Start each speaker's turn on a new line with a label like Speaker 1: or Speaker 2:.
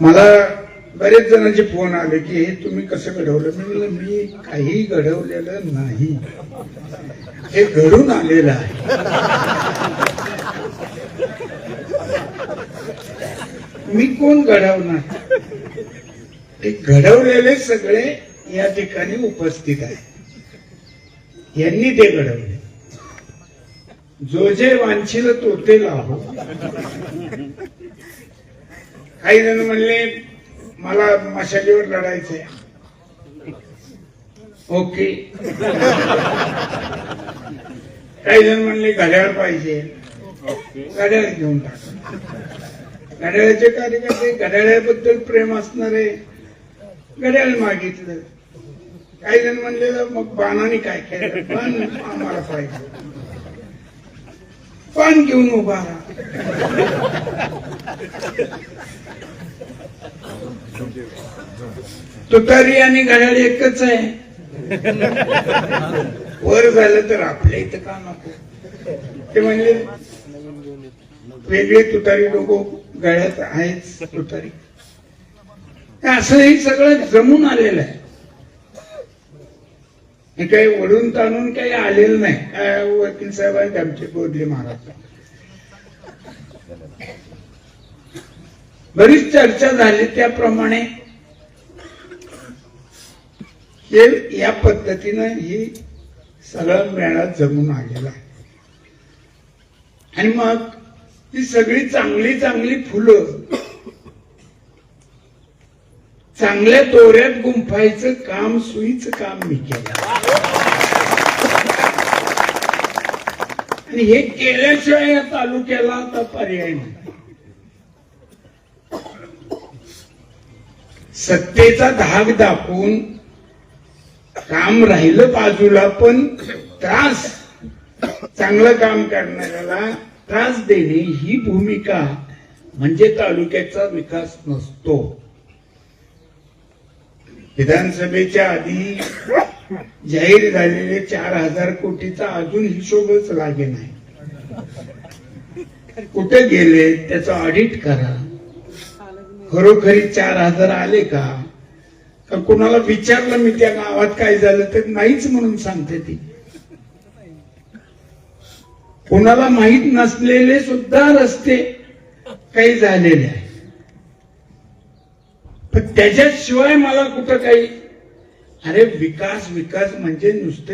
Speaker 1: मला बरेच जणांचे फोन आले की हे तुम्ही कसं घडवलं. मी म्हणलं मी काही घडवलेलं नाही, हे घडून आलेलं आहे. मी कोण घडवणार, ते घडवलेले सगळे या ठिकाणी उपस्थित आहे. यांनी ते घडवले. जो जे वांछील तो ते लाभो. काही जण म्हणले मला मशालीवर लढायचंय. ओके. काही जण म्हणले घड्याळ पाहिजे, घड्याळ घेऊन टाका. घड्याळाचे कार्यकर्ते, घड्याळाबद्दल प्रेम असणारे घड्याळ मागितलं. काही जण म्हणले मग बाणाने काय केलं, पण आम्हाला पाहिजे, पण घेऊन उभा राहा. तुतारी आणि घड्याळ एकच आहे. वर झालं तर आपल्या इथं का नको. ते म्हणले वेगळे तुतारी लोक गळ्यात आहेच तुतारी. असं हे सगळं जमून आलेलं आहे. हे काही वडून ताणून काही आलेलं नाही. काय वकील साहेब आहेत आमचे बोधले महाराज, बरीच चर्चा झाली त्याप्रमाणे हे या पद्धतीनं ही सगळं मेळा जमून आलेला आहे. आणि मग ही सगळी चांगली चांगली फुलं चांगल्या दोऱ्यात गुंफायचं काम, सुईचं काम मी केलं. आणि हे केल्याशिवाय या तालुक्याला आता पर्याय नाही. सत्तेचा धाक दाखवून काम राहिलं बाजूला, पण त्रास, चांगलं काम करणाऱ्याला त्रास देणे ही भूमिका म्हणजे तालुक्याचा विकास नसतो. विधानसभेच्या आधी जाहीर झालेले 4,000 कोटीचा अजून हिशोबच लागे नाही. कुठे गेले त्याचं ऑडिट करा. खरोखरी 4,000 आले का? कुणाला विचारलं मी त्या गावात काय झालं तर नाहीच म्हणून सांगते ती. कुणाला माहित नसलेले सुद्धा रस्ते काही झालेले आहेत. पण त्याच्याशिवाय मला कुठं काही, अरे विकास विकास म्हणजे नुसते